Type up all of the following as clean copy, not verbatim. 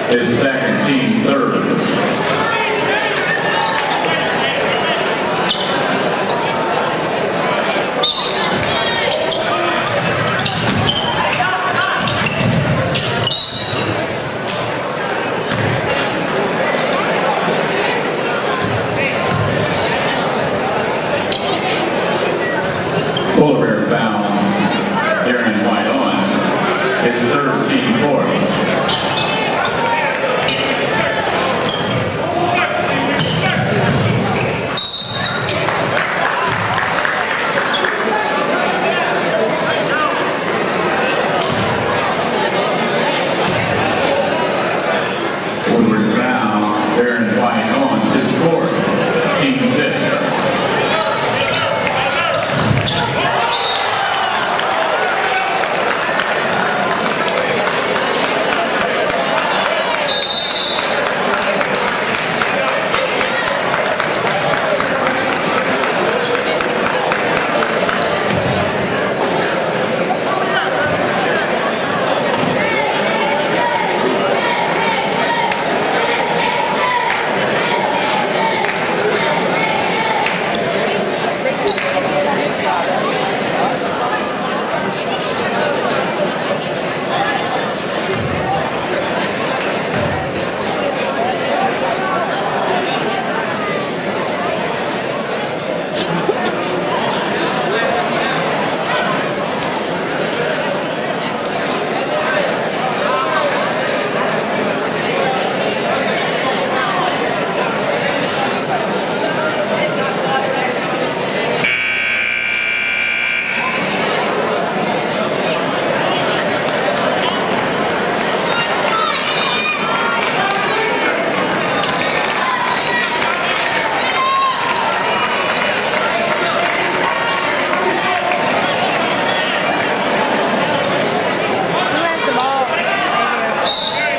His second, team third. Polar bear foul, Darren White on. His third, team fourth. Woodward foul, Darren White Owens, his fourth, team fifth.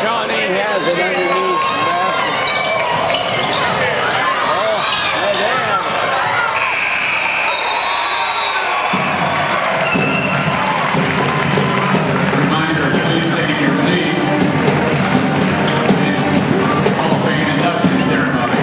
Shawnee has it underneath the basket. Oh, right there. Reminder, please take your seats. Hall of Fame induction ceremony.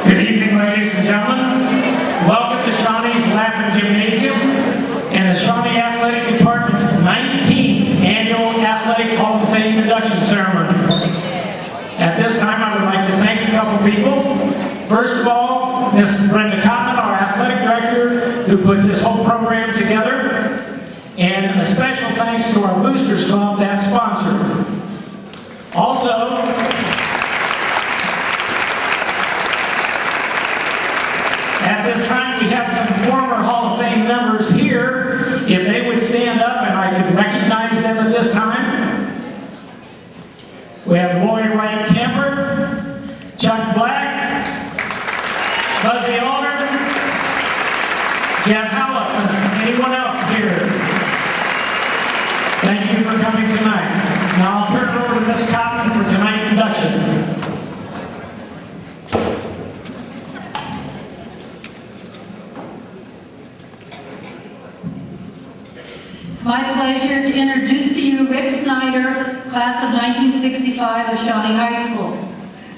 Good evening, ladies and gentlemen. Welcome to Shawnee's Lappin Gymnasium and the Shawnee Athletic Department's 19th Annual Athletic Hall of Fame induction ceremony. At this time, I would like to thank a couple people. First of all, Ms. Brenda Cotton, our athletic director, who puts this whole program together. And a special thanks to our Boosters Club that sponsored. Also, at this time, we have some former Hall of Fame members here. If they would stand up and I could recognize them at this time. We have Lori Wright Camper, Chuck Black, Buzzy Allner, Jeff Allison. Anyone else here? Thank you for coming tonight. Now I'll turn it over to Ms. Cotton for tonight's induction. It's my pleasure to introduce to you Rick Snider, class of 1965 of Shawnee High School.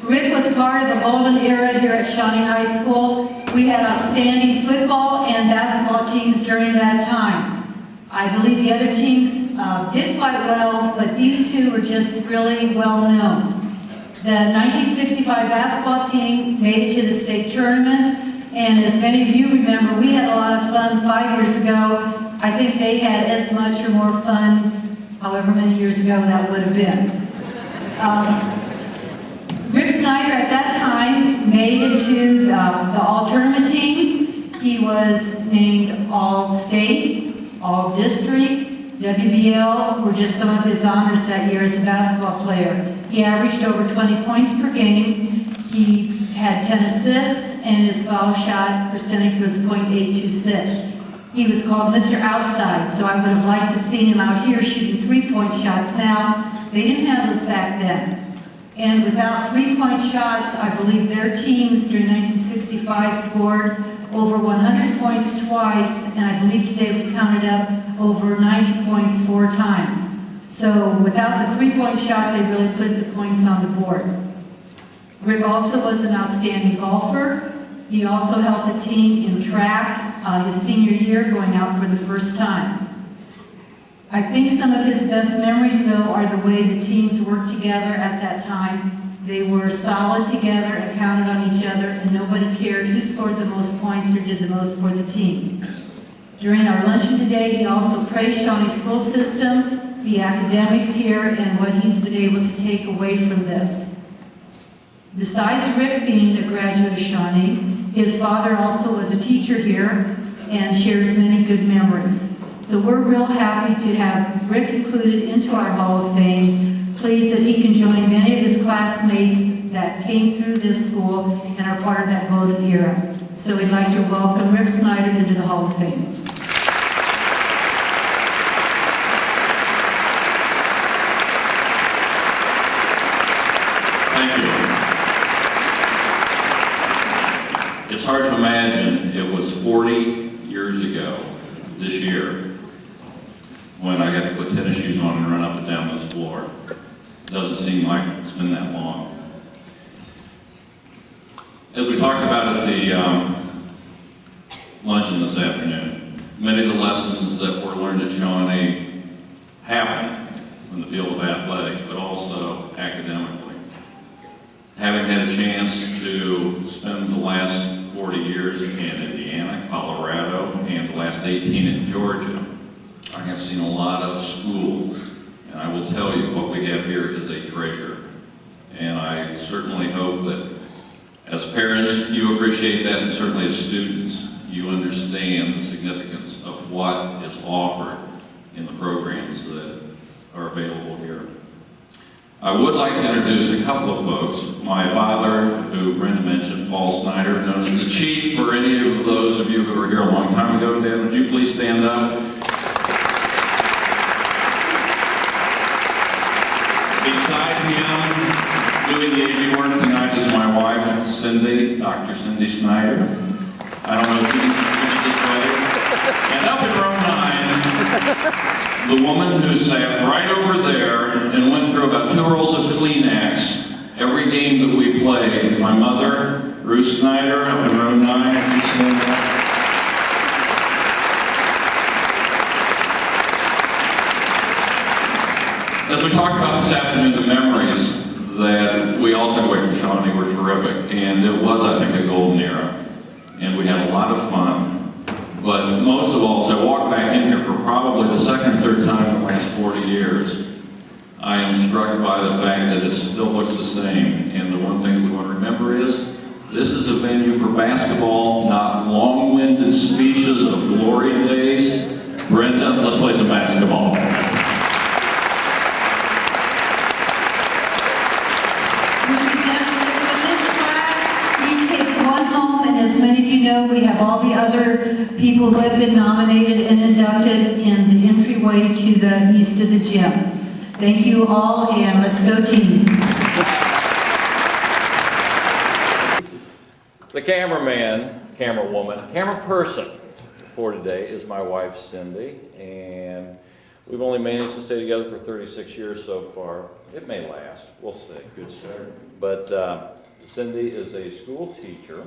Rick was part of the golden era here at Shawnee High School. We had outstanding football and basketball teams during that time. I believe the other teams did quite well, but these two were just really well known. The 1965 basketball team made it to the state tournament, and as many of you remember, we had a lot of fun 5 years ago. I think they had as much or more fun however many years ago that would have been. Rick Snider at that time made it to the all-tournament team. He was named All-State, All-District, WBL were just some of his honors that year as a basketball player. He averaged over 20 points per game. He had 10 assists, and his foul shot percentage was .826. He was called Mr. Outside, so I would have liked to have seen him out here shooting three-point shots now. They didn't have those back then. And without three-point shots, I believe their teams during 1965 scored over 100 points twice, and I believe today we counted up over 90 points 4 times. So without the three-point shot, they really put the points on the board. Rick also was an outstanding golfer. He also helped the team in track his senior year, going out for the first time. I think some of his best memories, though, are the way the teams worked together at that time. They were solid together and counted on each other, and nobody cared who scored the most points or did the most for the team. During our luncheon today, he also praised Shawnee school system, the academics here, and what he's been able to take away from this. Besides Rick being a graduate of Shawnee, his father also was a teacher here and shares many good memories. So we're real happy to have Rick included into our Hall of Fame. Pleased that he can join many of his classmates that came through this school and are part of that golden era. So we'd like to welcome Rick Snider into the Hall of Fame. Thank you. It's hard to imagine it was 40 years ago this year when I got to put tennis shoes on and run up and down this floor. Doesn't seem like it's been that long. As we talked about at the luncheon this afternoon, many of the lessons that were learned at Shawnee happen in the field of athletics, but also academically. Having had a chance to spend the last 40 years in Indiana, Colorado, and the last 18 in Georgia, I have seen a lot of schools, and I will tell you what we have here is a treasure. And I certainly hope that as parents, you appreciate that, and certainly as students, you understand the significance of what is offered in the programs that are available here. I would like to introduce a couple of folks. My father, who Brenda mentioned, Paul Snider, known as the Chief for any of those of you who were here a long time ago. Dan, would you please stand up? Beside him, doing the AV work tonight is my wife, Cindy, Dr. Cindy Snider. I don't know if you can see this way. And up in row 9, the woman who sat right over there and went through about 2 rolls of Kleenex every game that we played. My mother, Ruth Snider, up in row 9. If you stand up. As we talked about this afternoon, the memories that we all took away from Shawnee were terrific, and it was, I think, a golden era. And we had a lot of fun. But most of all, as I walk back in here for probably the second or third time in the last 40 years, I am struck by the fact that it still looks the same. And the one thing we want to remember is, this is a venue for basketball, not long-winded speeches of glory days. Brenda, let's play some basketball. As many of you know, we have all the other people who have been nominated and inducted in the entryway to the east of the gym. Thank you all, and let's go teams. The cameraman, camerawoman, camera person for today is my wife, Cindy, and we've only managed to stay together for 36 years so far. It may last, we'll see. Good start. But Cindy is a school teacher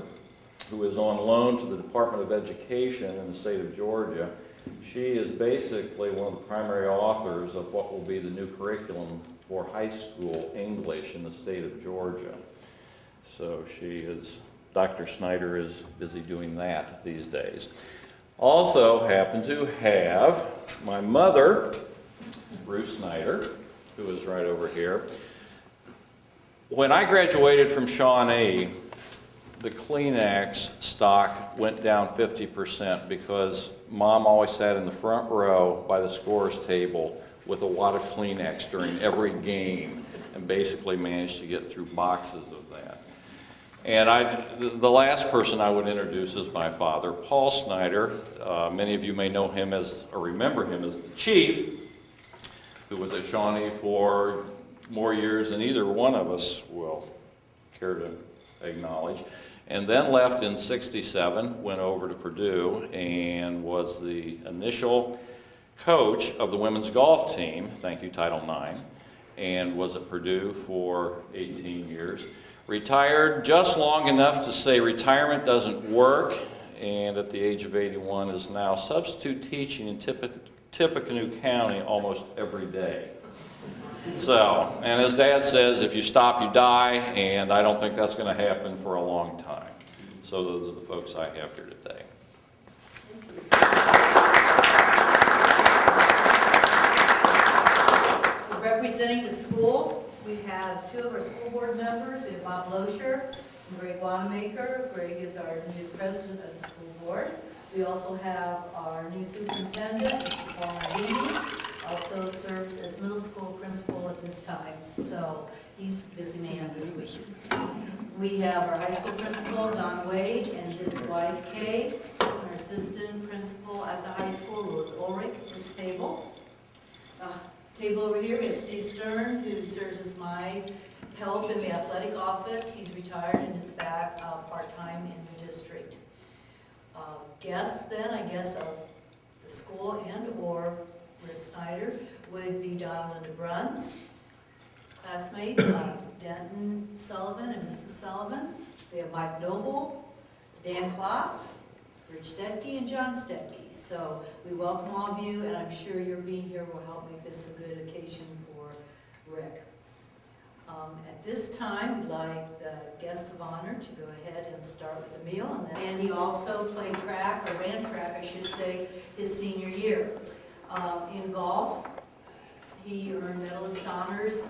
who is on loan to the Department of Education in the state of Georgia. She is basically one of the primary authors of what will be the new curriculum for high school English in the state of Georgia. So Dr. Snider is busy doing that these days. Also happen to have my mother, Ruth Snider, who is right over here. When I graduated from Shawnee, the Kleenex stock went down 50% because Mom always sat in the front row by the scores table with a wad of Kleenex during every game and basically managed to get through boxes of that. And the last person I would introduce is my father, Paul Snider. Many of you may know him as, or remember him as the chief, who was at Shawnee for more years than either one of us will care to acknowledge. And then left in '67, went over to Purdue, and was the initial coach of the women's golf team, thank you Title IX, and was at Purdue for 18 years. Retired just long enough to say retirement doesn't work, and at the age of 81 is now substitute teaching in Tippecanoe County almost every day. So, and as Dad says, if you stop, you die, and I don't think that's going to happen for a long time. So those are the folks I have here today. Representing the school, we have two of our school board members. We have Bob Loescher and Greg Wanamaker. Greg is our new president of the school board. We also have our new superintendent, Mr. Paul Nardini, also serves as middle school principal at this time. So he's a busy man this week. We have our high school principal, Don Wade, and his wife, Kay, and our assistant principal at the high school, Rose Ulrich, at this table. Table over here, we have Steve Stern, who serves as my help in the athletic office. He's retired and is back part-time in the district. Guests then, I guess, of the school and or Rick Snider would be Don and Linda Bruns. Classmates like Denton Sullivan and Mrs. Sullivan. We have Mike Noble, Dan Klopp, Rich Stedke, and John Stedke. So we welcome all of you, and I'm sure your being here will help make this a good occasion for Rick. At this time, we'd like the guest of honor to go ahead and start with the meal. And he also played track, or ran track, I should say, his senior year. In golf, he earned medalist honors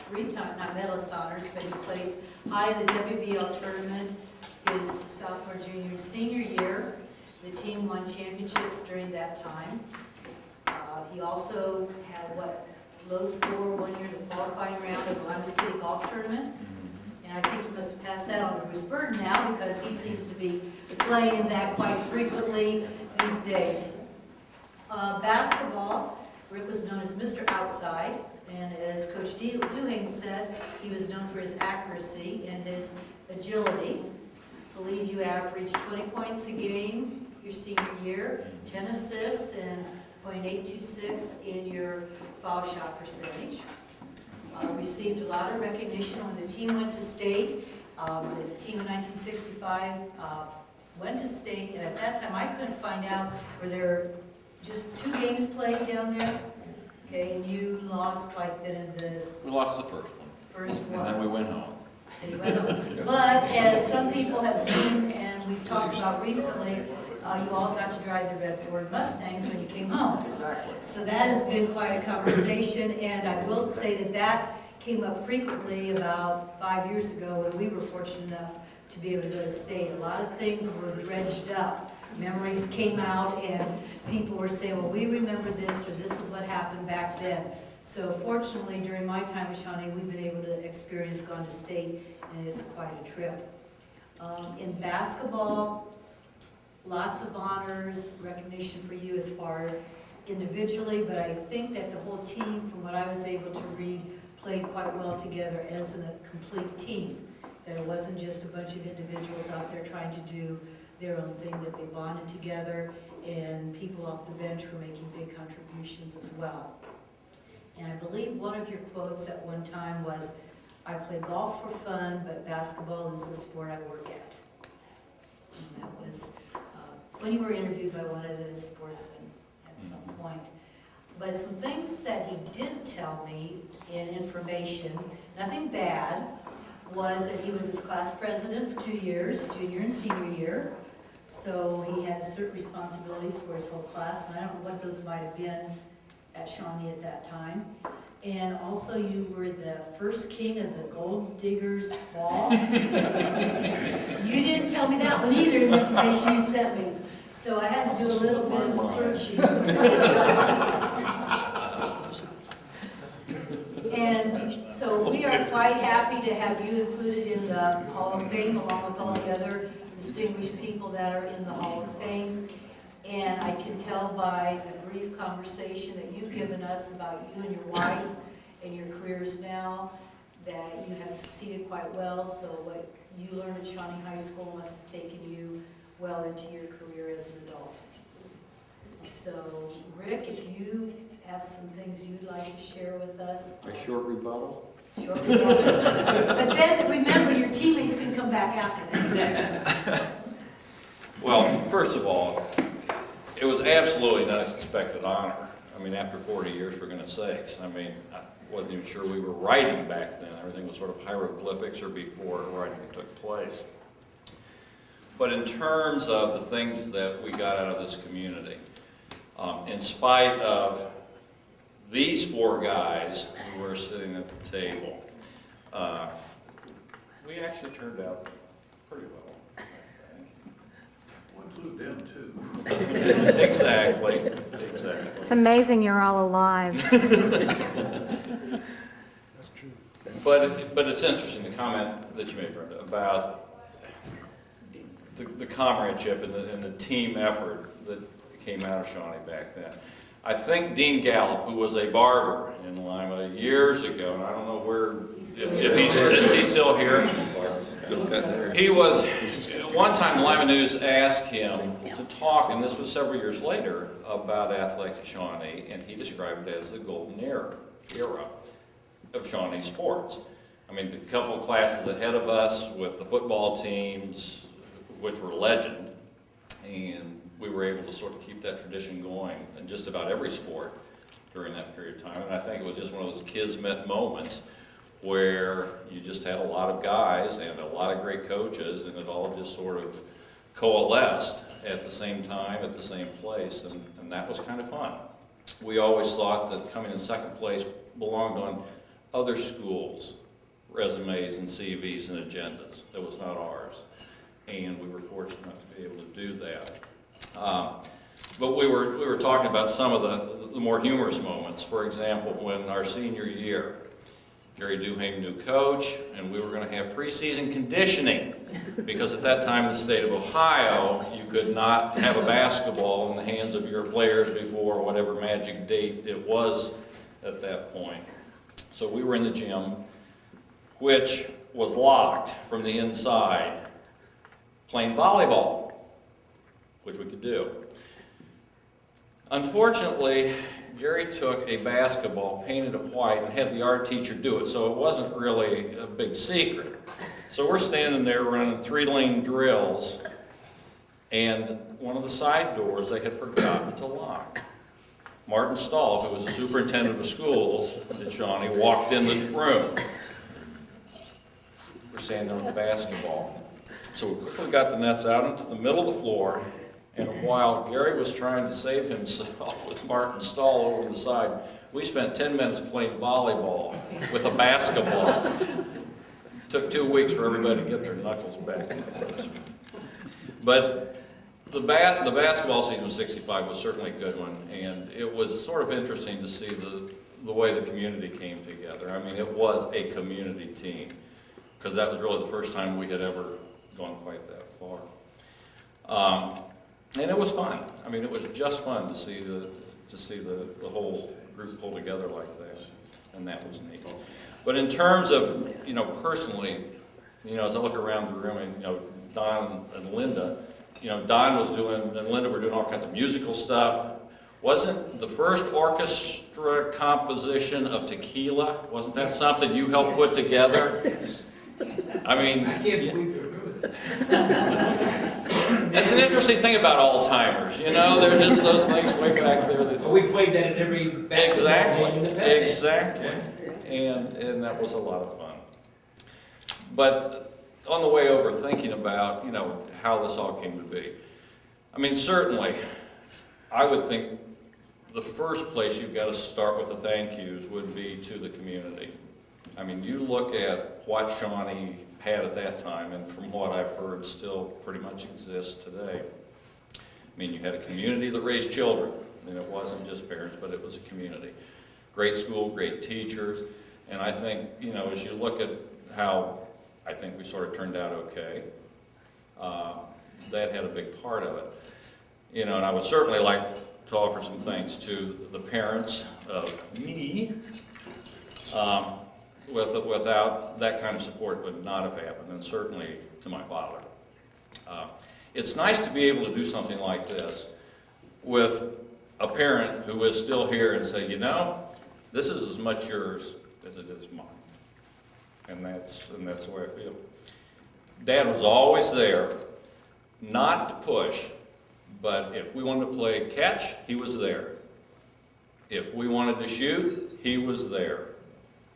3 times, not medalist honors, but he placed high in the WBL tournament his sophomore, junior, and senior year. The team won championships during that time. He also had low score one year in the qualifying round of the Lima City Golf Tournament. And I think he must have passed that on to Bruce Burton now because he seems to be playing that quite frequently these days. Basketball, Rick was known as Mr. Outside, and as Coach Duham said, he was known for his accuracy and his agility. I believe you averaged 20 points a game your senior year, 10 assists, and .826 in your foul shot percentage. Received a lot of recognition when the team went to state. The team in 1965 went to state, and at that time I couldn't find out, were there just 2 games played down there? Okay, and you lost like this. We lost the first one. First one. And then we went home. And you went home. But as some people have seen, and we've talked about recently, you all got to drive the red Ford Mustangs when you came home. So that has been quite a conversation, and I will say that that came up frequently about 5 years ago when we were fortunate enough to be able to go to state. A lot of things were dredged up. Memories came out, and people were saying, well, we remember this, or this is what happened back then. So fortunately, during my time at Shawnee, we've been able to experience going to state, and it's quite a trip. In basketball, lots of honors, recognition for you as far individually, but I think that the whole team, from what I was able to read, played quite well together as a complete team. That it wasn't just a bunch of individuals out there trying to do their own thing, that they bonded together, and people off the bench were making big contributions as well. And I believe one of your quotes at one time was, I play golf for fun, but basketball is the sport I work at. And that was when you were interviewed by one of the sportsmen at some point. But some things that he didn't tell me in information, nothing bad, was that he was his class president for 2 years, junior and senior year. So he had certain responsibilities for his whole class, and I don't know what those might have been at Shawnee at that time. And also you were the first king of the Gold Diggers Ball. You didn't tell me that one either in the information you sent me. So I had to do a little bit of searching. And so we are quite happy to have you included in the Hall of Fame along with all the other distinguished people that are in the Hall of Fame. And I can tell by the brief conversation that you've given us about you and your wife and your careers now that you have succeeded quite well. So what you learned at Shawnee High School must have taken you well into your career as an adult. So Rick, if you have some things you'd like to share with us. A short rebuttal? Sure. But then remember, your teammates can come back after that. Well, first of all, it was absolutely an unexpected honor. I mean, after 40 years, for goodness sakes. I mean, I wasn't even sure we were writing back then. Everything was sort of hieroglyphics or before writing took place. But in terms of the things that we got out of this community, in spite of these four guys who were sitting at the table, we actually turned out pretty well, I think. Include them too. Exactly. It's amazing you're all alive. But it's interesting, the comment that you made, Brenda, about the comradeship and the team effort that came out of Shawnee back then. I think Dean Gallup, who was a barber in Lima years ago, and I don't know is he still here? He was, one time Lima News asked him to talk, and this was several years later, about athletics at Shawnee, and he described it as the golden era of Shawnee sports. I mean, the couple of classes ahead of us with the football teams, which were legend, and we were able to sort of keep that tradition going in just about every sport during that period of time. And I think it was just one of those kismet moments where you just had a lot of guys and a lot of great coaches, and it all just sort of coalesced at the same time, at the same place, and that was kind of fun. We always thought that coming in second place belonged on other schools' resumes and CVs and agendas. That was not ours. And we were fortunate enough to be able to do that. But we were talking about some of the more humorous moments. For example, when our senior year, Gary Duhame, new coach, and we were going to have preseason conditioning because at that time in the state of Ohio, you could not have a basketball in the hands of your players before whatever magic date it was at that point. So we were in the gym, which was locked from the inside, playing volleyball, which we could do. Unfortunately, Gary took a basketball, painted it white, and had the art teacher do it, so it wasn't really a big secret. So we're standing there running 3-lane drills, and one of the side doors they had forgotten to lock. Martin Stahl, who was the superintendent of schools at Shawnee, walked in the room. We're standing there with the basketball. So we quickly got the nets out into the middle of the floor, and while Gary was trying to save himself with Martin Stahl over the side, we spent 10 minutes playing volleyball with a basketball. It took 2 weeks for everybody to get their knuckles back in place. But the basketball season of '65 was certainly a good one, and it was sort of interesting to see the way the community came together. I mean, it was a community team, because that was really the first time we had ever gone quite that far. And it was fun. I mean, it was just fun to see the whole group pull together like that, and that was neat. But in terms of, personally, as I look around the room, and, Don and Linda, Don was doing, and Linda were doing all kinds of musical stuff. Wasn't the first orchestra composition of Tequila, wasn't that something you helped put together? I mean, I can't believe you remember that. that's an interesting thing about Alzheimer's, they're just those things way back there that... Well, we played that at every basketball game in the past. Exactly. And that was a lot of fun. But on the way over, thinking about, how this all came to be. I mean, certainly, I would think the first place you've got to start with the thank yous would be to the community. I mean, you look at what Shawnee had at that time, and from what I've heard, still pretty much exists today. I mean, you had a community that raised children, and it wasn't just parents, but it was a community. Great school, great teachers, and I think, you know, as you look at how I think we sort of turned out okay, that had a big part of it. You know, and I would certainly like to offer some thanks to the parents of me. Without that kind of support would not have happened, and certainly to my father. It's nice to be able to do something like this with a parent who is still here and say, you know, this is as much yours as it is mine. And that's the way I feel. Dad was always there, not to push, but if we wanted to play catch, he was there. If we wanted to shoot, he was there.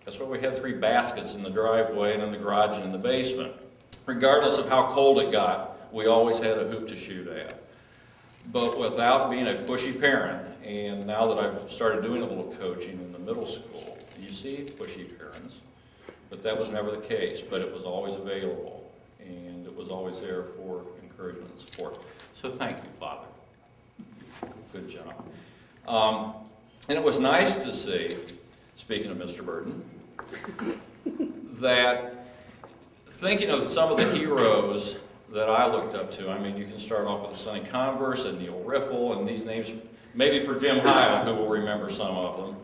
That's why we had 3 baskets in the driveway and in the garage and in the basement. Regardless of how cold it got, we always had a hoop to shoot at. But without being a pushy parent, and now that I've started doing a little coaching in the middle school, you see pushy parents, but that was never the case, but it was always available, and it was always there for encouragement and support. So thank you, Father. Good job. And it was nice to see, speaking of Mr. Burton, that thinking of some of the heroes that I looked up to, I mean, you can start off with Sonny Converse and Neil Riffle, and these names, maybe for Jim Heil, who will remember some of them.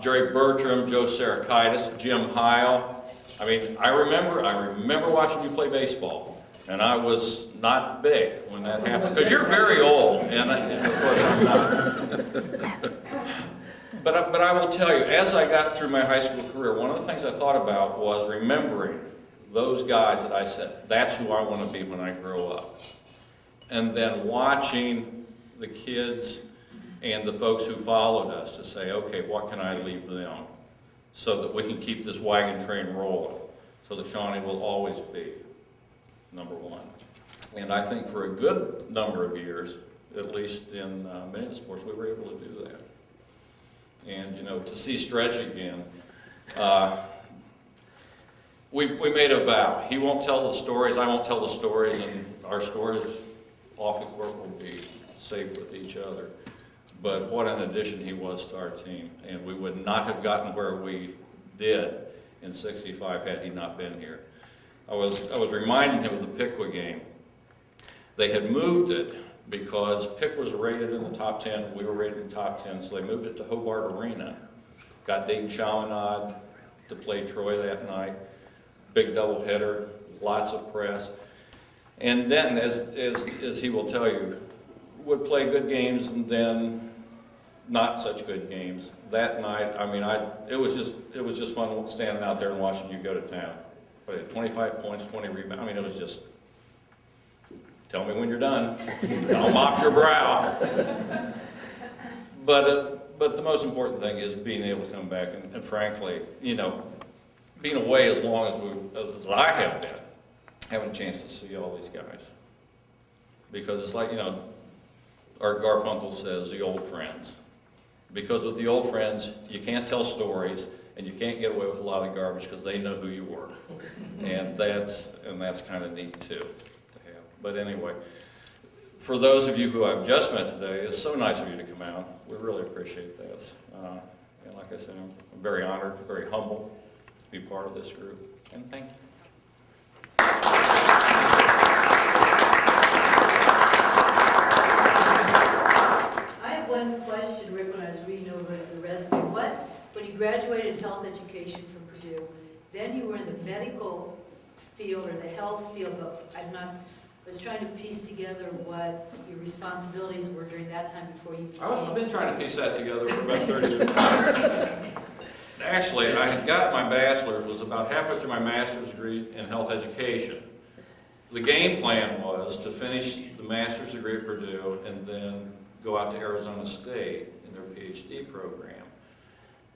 Jerry Bertram, Joe Sarakitis, Jim Heil. I mean, I remember watching you play baseball, and I was not big when that happened, because you're very old, and of course I'm not. But I will tell you, as I got through my high school career, one of the things I thought about was remembering those guys that I said, that's who I want to be when I grow up. And then watching the kids and the folks who followed us to say, okay, what can I leave them so that we can keep this wagon train rolling, so that Shawnee will always be number 1. And I think for a good number of years, at least in many of the sports, we were able to do that. And, you know, to see Stretch again, we made a vow. He won't tell the stories, I won't tell the stories, and our stories off the court will be safe with each other. But what an addition he was to our team. And we would not have gotten where we did in '65 had he not been here. I was reminding him of the Piqua game. They had moved it because Pick was rated in the top 10, we were rated in the top 10, so they moved it to Hobart Arena. Got Dayton Chaminade to play Troy that night. Big doubleheader, lots of press. And then, as he will tell you, would play good games and then not such good games. That night, I mean, it was just fun standing out there and watching you go to town. But 25 points, 20 rebounds, I mean, it was just, tell me when you're done. I'll mop your brow. But the most important thing is being able to come back and frankly, you know, being away as long as I have been, having a chance to see all these guys. Because it's like, you know, Art Garfunkel says, the old friends. Because with the old friends, you can't tell stories and you can't get away with a lot of garbage because they know who you were. And that's kind of neat too. But anyway, for those of you who I've just met today, it's so nice of you to come out. We really appreciate that. And like I said, I'm very honored, very humble to be part of this group. And thank you. I have one question, Rick, when I was reading over the resume. When you graduated health education from Purdue, then you were in the medical field or the health field, but I was trying to piece together what your responsibilities were during that time before you became... I've been trying to piece that together for about 30 years. Actually, I had got my bachelor's, was about halfway through my master's degree in health education. The game plan was to finish the master's degree at Purdue and then go out to Arizona State in their PhD program.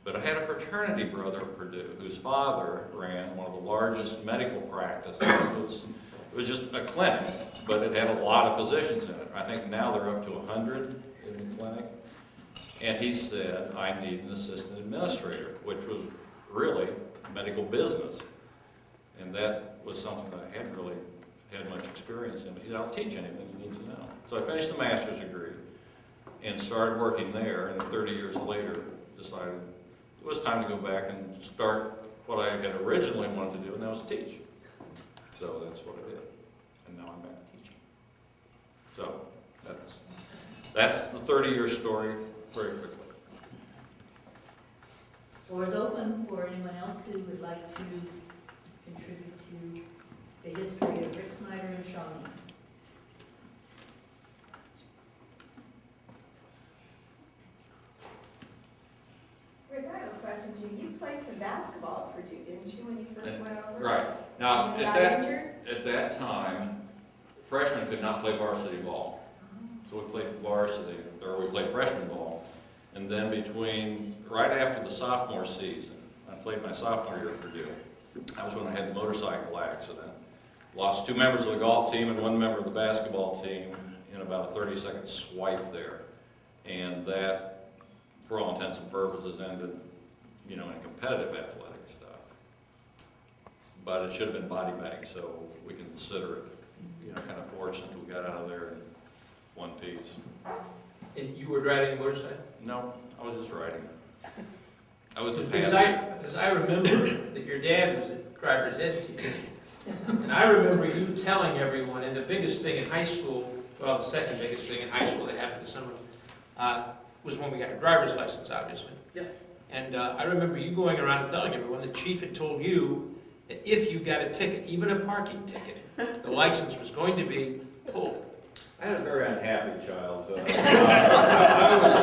But I had a fraternity brother at Purdue whose father ran one of the largest medical practices. It was just a clinic, but it had a lot of physicians in it. I think now they're up to 100 in the clinic. And he said, I need an assistant administrator, which was really medical business. And that was something that I hadn't really had much experience in. He said, I'll teach anything you need to know. So I finished the master's degree and started working there, and 30 years later decided it was time to go back and start what I had originally wanted to do, and that was teach. So that's what I did. And now I'm back teaching. So that's the 30-year story very quickly. Floor is open for anyone else who would like to contribute to the history of Rick Snider and Shawnee. Rick, I have a question to you. You played some basketball at Purdue, didn't you, when you first went over? Right. Now, And you at got injured? that time, freshmen could not play varsity ball. So we played freshman ball. And then right after the sophomore season, I played my sophomore year at Purdue. That was when I had the motorcycle accident. Lost 2 members of the golf team and 1 member of the basketball team in about a 30-second swipe there. And that, for all intents and purposes, ended, in competitive athletic stuff. But it should have been body bag, so we consider it, kind of fortunate that we got out of there in one piece. And you were driving a motorcycle? No, I was just riding. I was a Because passenger. because I remember that your dad was a driver's ed teacher. And I remember you telling everyone, and the biggest thing in high school, well, the second biggest thing in high school that happened to someone, was when we got a driver's license, obviously. Yeah. And I remember you going around and telling everyone, the chief had told you that if you got a ticket, even a parking ticket, the license was going to be pulled. I had a very unhappy childhood. I was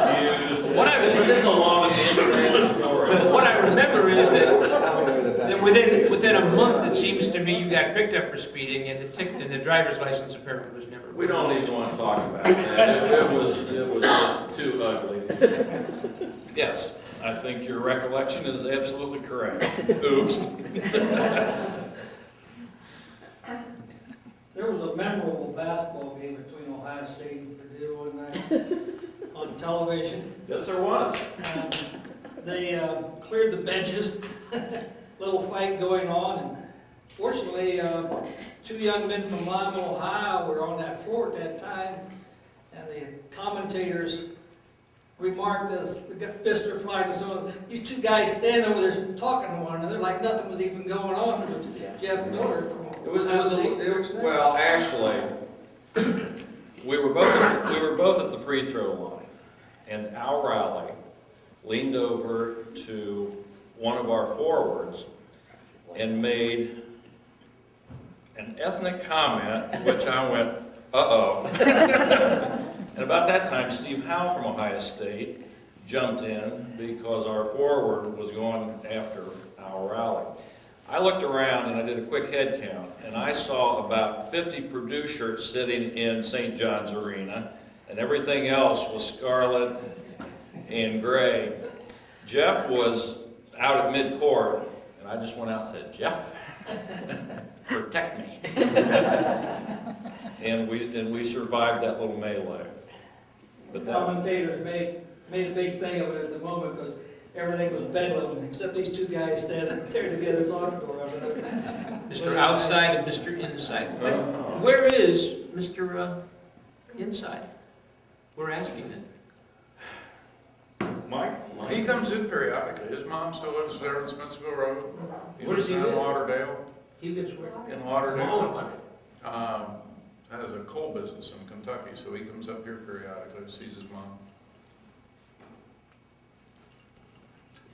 abused. It's a long and interesting story. What I remember is that within a month, it seems to me, you got picked up for speeding, and the driver's license apparently was never. We don't even want to talk about that. It was just too ugly. Yes, I think your recollection is absolutely correct. Oops. There was a memorable basketball game between Ohio State and Purdue one night on television. Yes, there was. They cleared the benches, little fight going on, and fortunately, 2 young men from Lima, Ohio were on that floor at that time, and the commentators remarked as the fists are flying, so these 2 guys stand over there talking to one another like nothing was even going on. It was Jeff Miller from Well, actually, we were both at the free throw line, and Al Rowley leaned over to one of our forwards and made an ethnic comment, which I went, uh-oh. And about that time, Steve Howe from Ohio State jumped in because our forward was going after Al Rowley. I looked around and I did a quick head count, and I saw about 50 Purdue shirts sitting in St. John's Arena, and everything else was scarlet and gray. Jeff was out at mid-court, and I just went out and said, Jeff, protect me. and we survived that little melee. The commentators made a big thing of it at the moment because everything was bedlam except these 2 guys standing there together talking to one another. Mr. Outside and Mr. Inside. Where is Mr. Inside? We're asking it. Mike? He comes in periodically. His mom still lives there on Smithsville Road. Where does he lives live? in Lauderdale. He lives where? In Oh, Lauderdale. Has a coal business in Kentucky, so he comes up here periodically, sees his mom.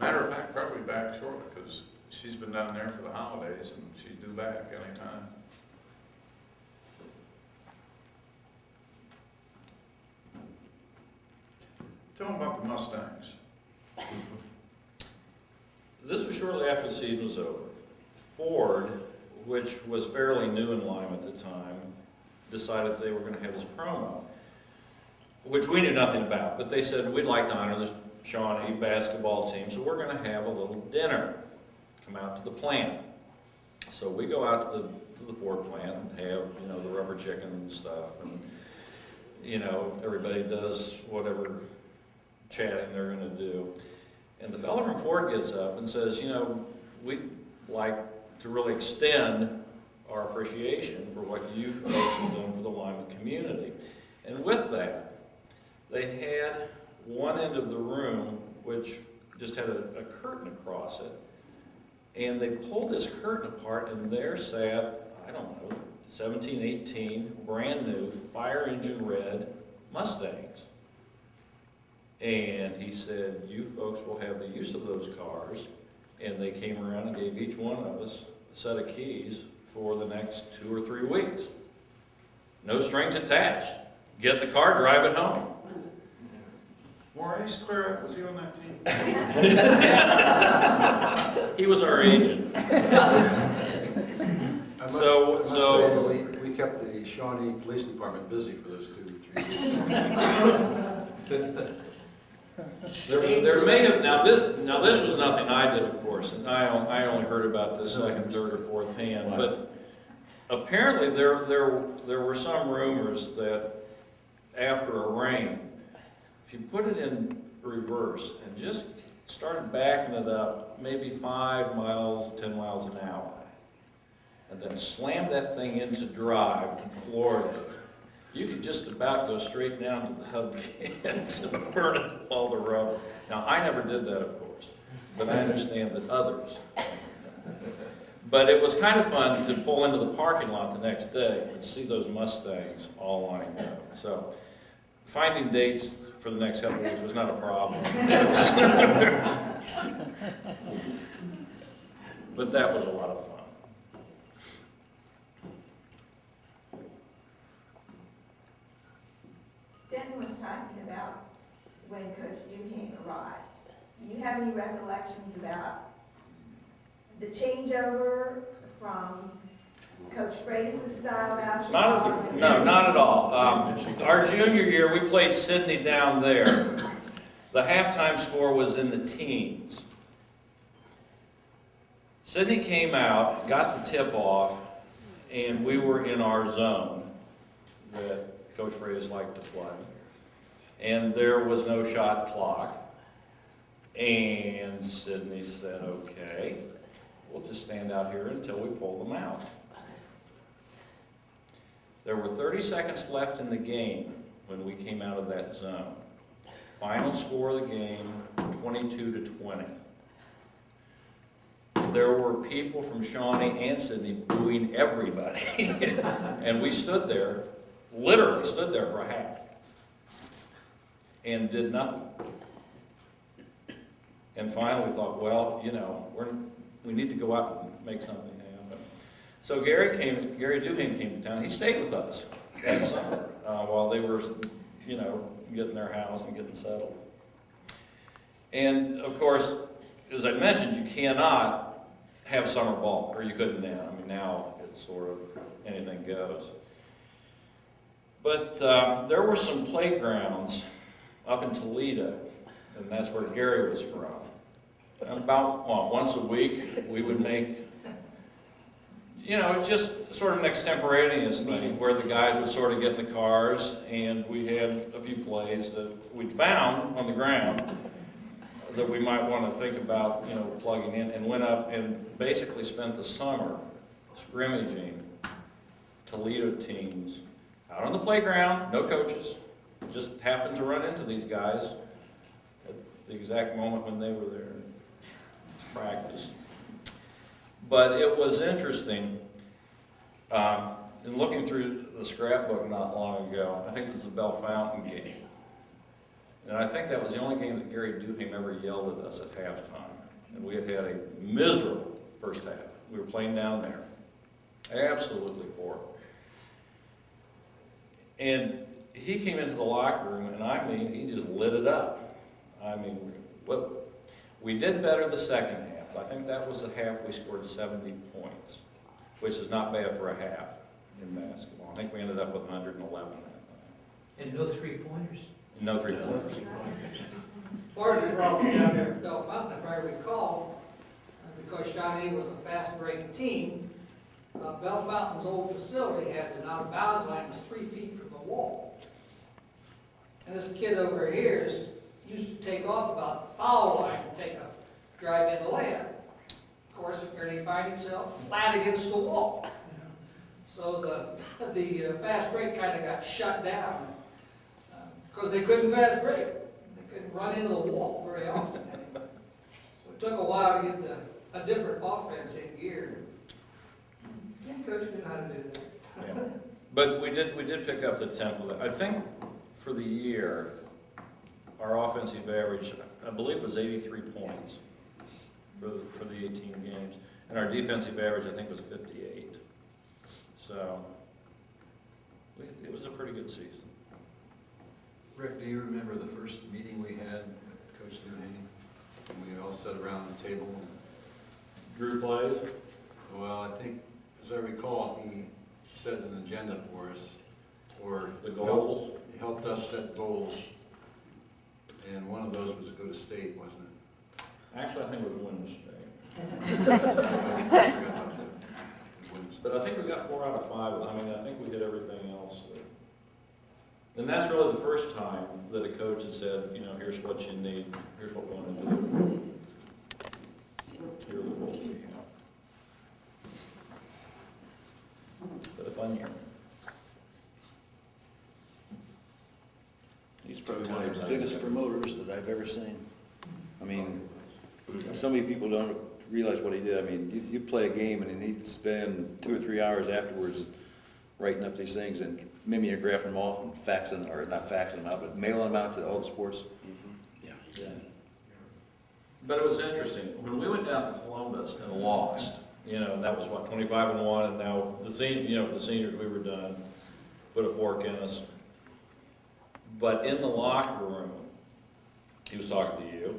Matter of fact, probably back shortly, because she's been down there for the holidays, and she's due back anytime. Tell them about the Mustangs. This was shortly after the season was over. Ford, which was fairly new in Lyme at the time, decided they were going to have this promo, which we knew nothing about, but they said, we'd like to honor this Shawnee basketball team, so we're going to have a little dinner. Come out to the plant. So we go out to the Ford plant and have, the rubber chicken and stuff, and you know, everybody does whatever chatting they're gonna do. And the fellow from Ford gets up and says, you know, we'd like to really extend our appreciation for what you folks have done for the Lyman community. And with that, they had one end of the room which just had a curtain across it. And they pulled this curtain apart, and there sat, I don't know, 17, 18, brand new, fire engine red Mustangs. And he said, you folks will have the use of those cars. And they came around and gave each one of us a set of keys for the next 2 or 3 weeks. No strings attached. Get in the car, drive it home. Maurice Claret, was he on that team? He was our agent. I must say that we kept the Shawnee Police Department busy for those 2 or 3 weeks. There may have, now this was nothing I did, of course, and I only heard about this second, third, or fourth hand, but apparently there were some rumors that after a rain, if you put it in reverse and just started backing it up, maybe 5 miles, 10 miles an hour, and then slammed that thing into drive and floored it, you could just about go straight down to the hubcaps and burn it all the rubber. Now, I never did that, of course, but I understand that others. But it was kind of fun to pull into the parking lot the next day and see those Mustangs all lined up. So finding dates for the next couple of weeks was not a problem. But that was a lot of fun. Denton was talking about when Coach Duhane arrived. Do you have any recollections about the changeover from Coach Freitas' style basketball? Not at all. Our junior year, we played Sydney down there. The halftime score was in the teens. Sydney came out, got the tip off, and we were in our zone that Coach Freitas liked to play. And there was no shot clock. And Sydney said, okay, we'll just stand out here until we pull them out. There were 30 seconds left in the game when we came out of that zone. Final score of the game, 22-20. There were people from Shawnee and Sydney booing everybody. And we stood there, literally stood there for a half, and did nothing. And finally we thought, well, you know, we need to go out and make something happen. So Gary Duhane came to town. He stayed with us that summer while they were, you know, getting their house and getting settled. And of course, as I mentioned, you cannot have summer ball, or you couldn't now. I mean, now it's sort of anything goes. But there were some playgrounds up in Toledo, and that's where Gary was from. And about once a week, we would make, you know, just sort of an extemporaneous thing where the guys would sort of get in the cars, and we had a few plays that we'd found on the ground that we might want to think about, you know, plugging in, and went up and basically spent the summer scrimmaging Toledo teams out on the playground, no coaches, just happened to run into these guys at the exact moment when they were there in practice. But it was interesting, in looking through the scrapbook not long ago, I think it was the Bell Fountain game. And I think that was the only game that Gary Duhane ever yelled at us at halftime. And we had had a miserable first half. We were playing down there. Absolutely horrible. And he came into the locker room, and I mean, he just lit it up. I mean, we did better the second half. I think that was the half we scored 70 points, which is not bad for a half in basketball. I think we ended up with 111 that night. And no three-pointers? No three-pointers. Part of the problem down there at Bell Fountain, if I recall, because Shawnee was a fast-break team, Bell Fountain's old facility had an out-of-bounds line was 3 feet from the wall. And this kid over here used to take off about the foul line and take a drive-in layup. Of course, where did he find himself? Flat against the wall. So the fast break kind of got shut down because they couldn't fast break. They couldn't run into the wall very often. So it took a while to get a different offense in gear. Yeah, Coach knew how to do that. Yeah. But we did pick up the tempo. I think for the year, our offensive average, I believe, was 83 points for the 18 games. And our defensive average, I think, was 58. So it was a pretty good season. Rick, do you remember the first meeting we had with Coach Duhaney? And we all sat around the table. Drew plays? Well, I think, as I recall, he set an agenda for us, or The goals? He helped us set goals, and one of those was to go to state, wasn't it? Actually, I think it was Wednesday. I forgot about that. Wednesday. But I think we got 4 out of 5. I mean, I think we did everything else. And that's really the first time that a coach had said, you know, here's what you need, here's what we want to do. Here are the goals we have. But a fun year. He's probably one of the biggest promoters that I've ever seen. I mean, so many people don't realize what he did. I mean, you play a game and he'd spend 2 or 3 hours afterwards writing up these things and mimeographing them off and faxing, or not faxing them out, but mailing them out to all the sports. Yeah. But it was interesting, when we went down to Columbus and lost, you know, that was what, 25-1, and now the seniors, we were done, put a fork in us. But in the locker room, he was talking to you,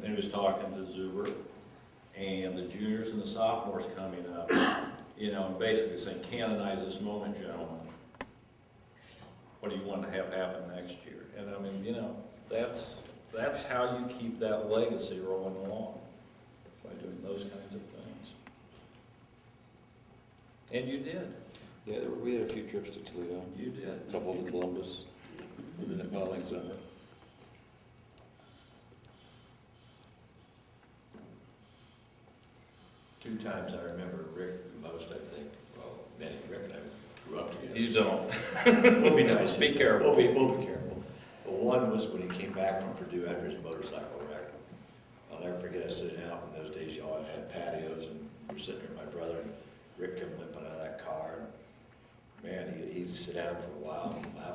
and he was talking to Zuber, and the juniors and the sophomores coming up, you know, and basically saying, canonize this moment, gentlemen. What do you want to have happen next year? And I mean, you know, that's how you keep that legacy rolling along, by doing those kinds of things. And you did. Yeah, we had a few trips to Toledo. You did. A couple to Columbus within the following summer. Two times I remember Rick the most, I think. Well, many. Rick and I grew up together. You don't. We'll be nice. Be careful. We'll be careful. But one was when he came back from Purdue after his motorcycle wreck. I'll never forget us sitting out in those days, y'all had patios, and we were sitting there with my brother, and Rick came limping out of that car, and man, he'd sit down for a while and laugh.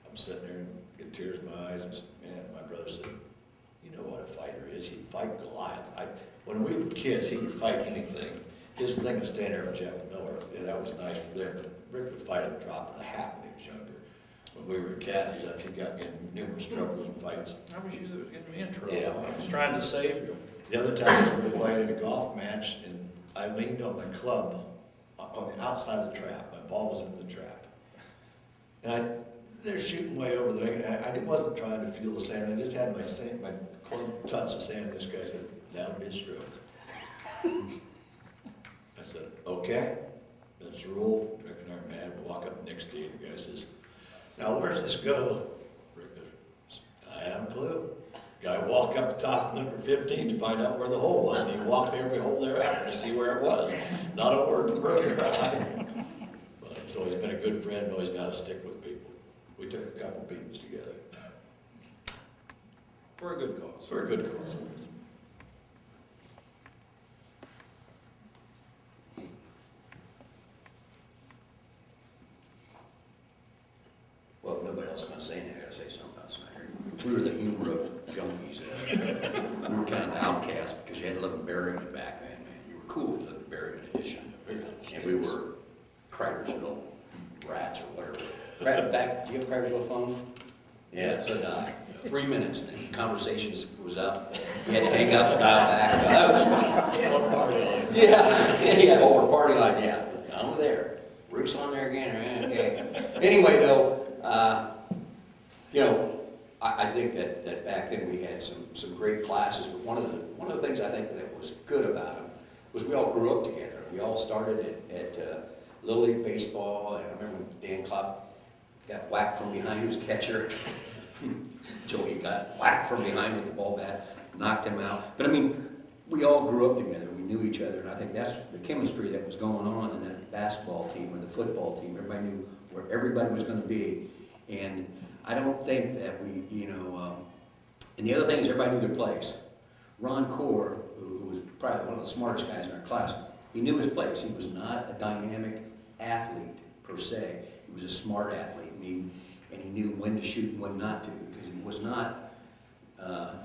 I'm sitting there and get tears in my eyes, and man, my brother said, you know what a fighter is? He'd fight Goliath. When we were kids, he could fight anything. His thing was standing there with Jeff Miller. Yeah, that was nice for them, but Rick would fight at the drop of the hat when he was younger. When we were caddies, he got me in numerous troubles and fights. That was you that was getting me in trouble. Yeah. I was trying to save you. The other time we were playing in a golf match, and I leaned on my club on the outside of the trap. My ball was in the trap. And they're shooting way over the ring, and I wasn't trying to feel the sand. I just had my club touch the sand. This guy said, that'll be a stroke. I said, okay, that's the rule. Rick and I are mad. We walk up next day, and the guy says, now where's this go? Rick goes, I haven't a clue. Guy walked up the top of number 15 to find out where the hole was, and he walked every hole thereafter to see where it was. Not a word from Rick or I. But he's always been a good friend and always got to stick with people. We took a couple beatings together. For a good cause. For a good cause. Well, if nobody else is gonna say anything, I gotta say something about Snider. We were the humor of junkies. We were kind of the outcasts because you had to live in Berryman back then, man. You were cool if you lived in Berryman edition. And we were Cridersville rats or whatever. In fact, do you have a Cridersville phone? Yeah, so did I. 3 minutes, and the conversation was up. We had to hang up and dial back. That was fun. Yeah, over party line, yeah. Over there. Bruce on there again, okay. Anyway, though, you know, I think that back then we had some great classes. But one of the things I think that was good about them was we all grew up together. We all started at Little League Baseball, and I remember when Dan Klopp got whacked from behind, he was catcher. until he got whacked from behind with the ball bat, knocked him out. But I mean, we all grew up together, we knew each other, and I think that's the chemistry that was going on in that basketball team or the football team. Everybody knew where everybody was going to be, and I don't think that we, and the other thing is everybody knew their place. Ron Core, who was probably one of the smartest guys in our class, he knew his place. He was not a dynamic athlete per se. He was a smart athlete, and he knew when to shoot and when not to, because he was not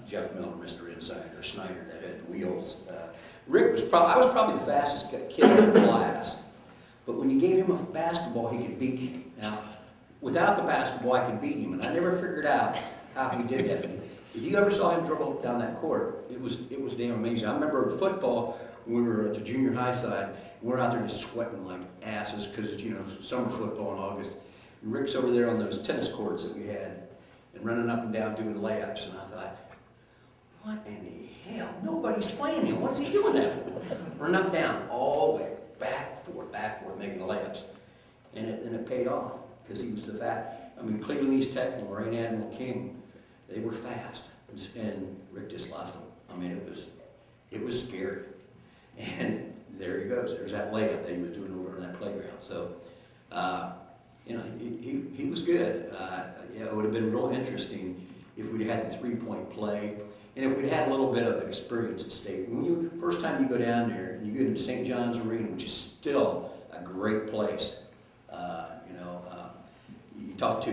Jeff Miller, Mr. Inside, or Snider that had wheels. Rick was I was probably the fastest kid in the class, but when you gave him a basketball, he could beat you. Now, without the basketball, I could beat him, and I never figured out how he did that. If you ever saw him dribble down that court, it was damn amazing. I remember in football, when we were at the junior high side, we were out there just sweating like asses because, summer football in August. And Rick's over there on those tennis courts that we had and running up and down doing layups. And I thought, what in the hell? Nobody's playing him. What is he doing that for? Running up and down all the way, back, forth, making the layups. And it paid off because he was Cleveland East Tech and Lorraine Admiral King, they were fast. And Rick just left them. I mean, it was scary. And there he goes. There's that layup that he was doing over on that playground. So, he was good. It would have been real interesting if we'd had the three-point play, and if we'd had a little bit of experience at state. When first time you go down there, and you go into St. John's Arena, which is still a great place. You talk to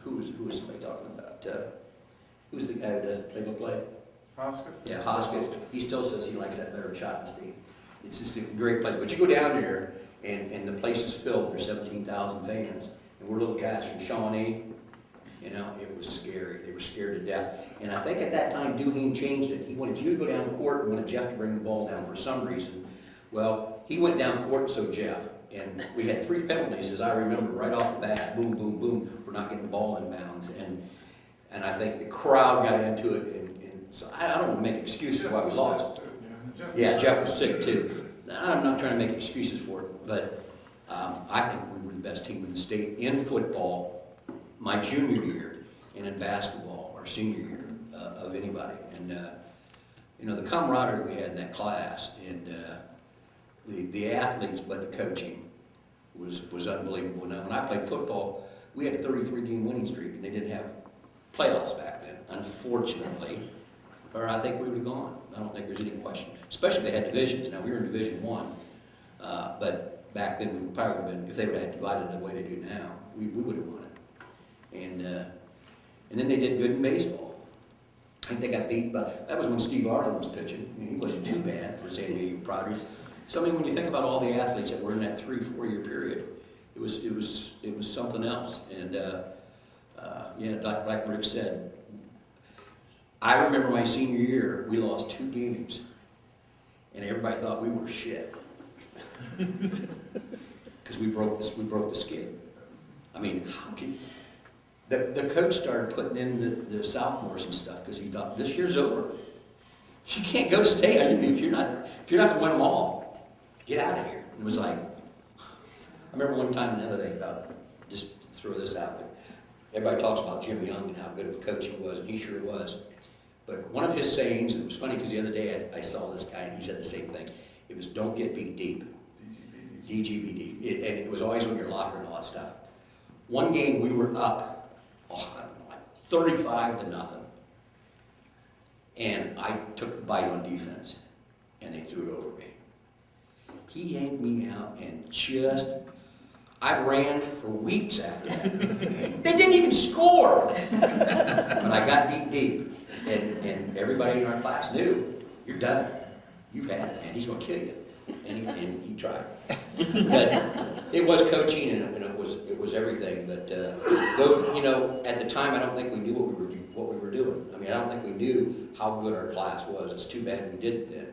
who was somebody talking about? Who's the guy who does the play-by-play? Hoskett? Yeah, Hoskett. He still says he likes that better shot in the state. It's just a great place. But you go down there, and the place is filled. There's 17,000 fans. And we're little guys from Shawnee. It was scary. They were scared to death. And I think at that time, Duheen changed it. He wanted you to go down court and wanted Jeff to bring the ball down for some reason. Well, he went down court and so Jeff. And we had 3 penalties, as I remember, right off the bat. Boom, boom, boom, for not getting the ball in bounds. And I think the crowd got into it. And so I don't want to make excuses why we lost. Yeah, Jeff was sick too. I'm not trying to make excuses for it, but I think we were the best team in the state in football my junior year, and in basketball our senior year of anybody. And the camaraderie we had in that class, and the athletes, but the coaching was unbelievable. Now, when I played football, we had a 33-game winning streak, and they didn't have playoffs back then, unfortunately. Or I think we would have gone. I don't think there's any question. Especially if they had divisions. Now, we were in Division I, but back then we would probably have been, if they would have divided the way they do now, we would have won it. And then they did good in baseball. I think they got beat by, that was when Steve Arlen was pitching. I mean, he wasn't too bad for San Diego Padres. So, I mean, when you think about all the athletes that were in that 3-4 year period, it was something else. And, like Rick said, I remember my senior year, we lost 2 games, and everybody thought we were shit. Because we broke the skid. I mean, how can the coach started putting in the sophomores and stuff because he thought this year's over. You can't go to state. I mean, if you're not going to win them all, get out of here. And it was like, I remember one time another day about, just throw this out there. Everybody talks about Jim Young and how good of a coach he was, and he sure was. But one of his sayings, and it was funny because the other day I saw this guy and he said the same thing. It was, don't get beat deep. DGBD. And it was always on your locker and all that stuff. One game we were up, I don't know, like 35-0. And I took a bite on defense, and they threw it over me. He yanked me out and I ran for weeks after that. They didn't even score. But I got beat deep. And everybody in our class knew, you're done. You've had it, man. He's going to kill you. And he tried. But it was coaching, and it was everything. But though, at the time, I don't think we knew what we were doing. I mean, I don't think we knew how good our class was. It's too bad we didn't then.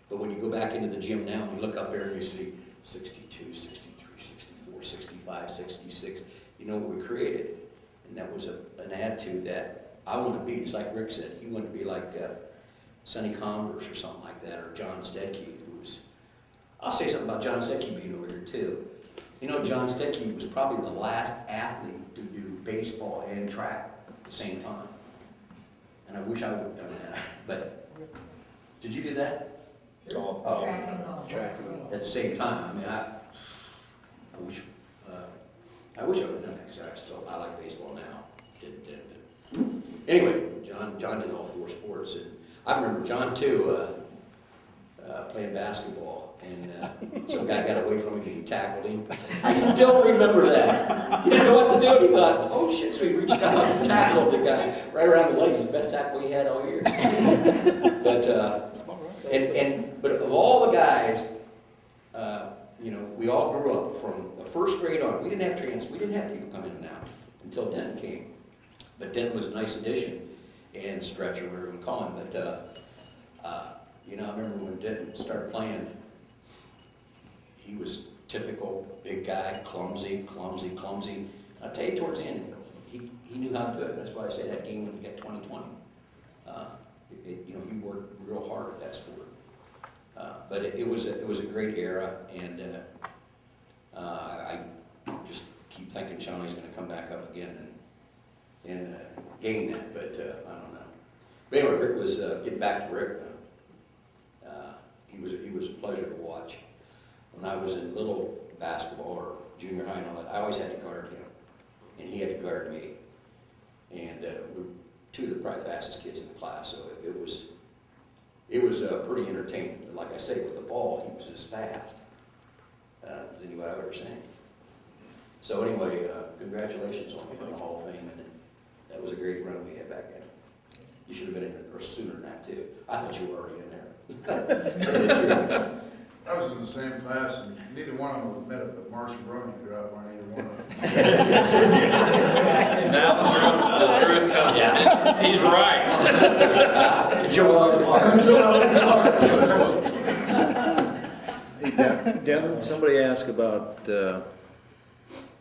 But when you go back into the gym now, and you look up there and you see 62, 63, 64, 65, 66, you know what we created. And that was an attitude that I want to be, just like Rick said, he wanted to be like Sonny Converse or something like that, or John Stedke, who was, I'll say something about John Stedke being over here too. You know, John Stedke was probably the last athlete to do baseball and track the same time. And I wish I would have done that, but, did you do that? Sure. Oh, Track and golf. at the same time, I mean, I wish, I would have done that, because I like baseball now. But anyway, John did all 4 sports, and I remember John too, playing basketball, and some guy got away from him and he tackled him. I still remember that. He didn't know what to do, and he thought, oh shit, so he reached out and tackled the guy right around the legs, the best tackle he had all year. But of all the guys, you know, we all grew up from the first grade on. We didn't have people come in and out until Denton came. But Denton was a nice addition, and Stretch, or whatever you call him. But you know, I remember when Denton started playing, he was typical big guy, clumsy. I tell you, towards the end, he knew how to do it. That's why I say that game when he got 20-20. You know, he worked real hard at that sport. But it was a great era, and I just keep thinking Shawnee's going to come back up again and gain that, but I don't know. But anyway, Rick was getting back to Rick. He was a pleasure to watch. When I was in little basketball or junior high and all that, I always had to guard him, and he had to guard me. And we were 2 of the probably fastest kids in the class, so it was pretty entertaining. But like I say, with the ball, he was just fast as anybody I've ever seen. So anyway, congratulations on him in the Hall of Fame, and that was a great run we had back then. You should have been in it or sooner than that too. I thought you were already in there. I was in the same class, and neither one of them would admit it, but Marshall Brony could outrun either one of them. Now the truth comes out. He's right. Hey, Devin, somebody asked about the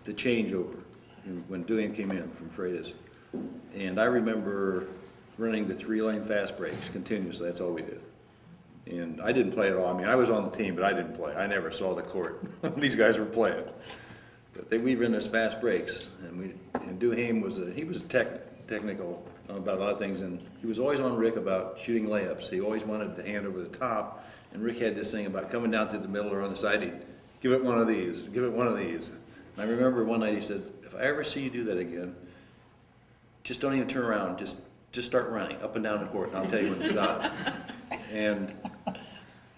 changeover when Dewey came in from Freitas. And I remember running the 3-lane fast breaks continuously. That's all we did. And I didn't play at all. I mean, I was on the team, but I didn't play. I never saw the court. These guys were playing. But we ran those fast breaks, and Duhame was technical about a lot of things, and he was always on Rick about shooting layups. He always wanted to hand over the top, and Rick had this thing about coming down through the middle or on the side. He'd give it one of these, give it one of these. And I remember one night he said, "If I ever see you do that again, just don't even turn around. Just start running up and down the court, and I'll tell you when to stop." And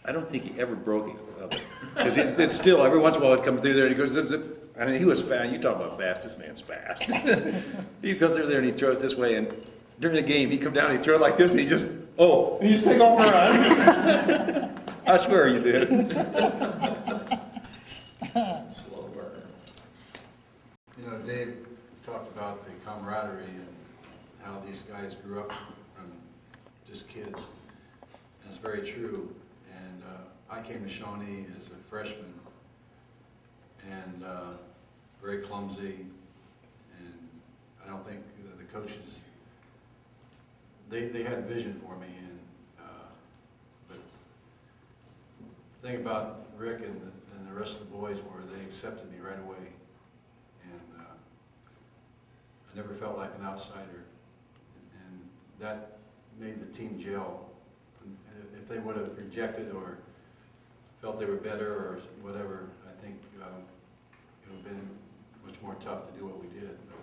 I don't think he ever broke it of it, because it's still every once in a while it'd come through there and he goes zip, zip. I mean, he was fast. You talk about fast. This man's fast. He'd come through there and he'd throw it this way, and during the game he'd come down and he'd throw it like this, and he just and you just take off and run. I swear you did. You know, Dave talked about the camaraderie and how these guys grew up from just kids. And it's very true. And I came to Shawnee as a freshman, and very clumsy, and I don't think the coaches, they had a vision for me. And but the thing about Rick and the rest of the boys were they accepted me right away. And I never felt like an outsider, and that made the team gel. And if they would have rejected or felt they were better or whatever, I think it would have been much more tough to do what we did. But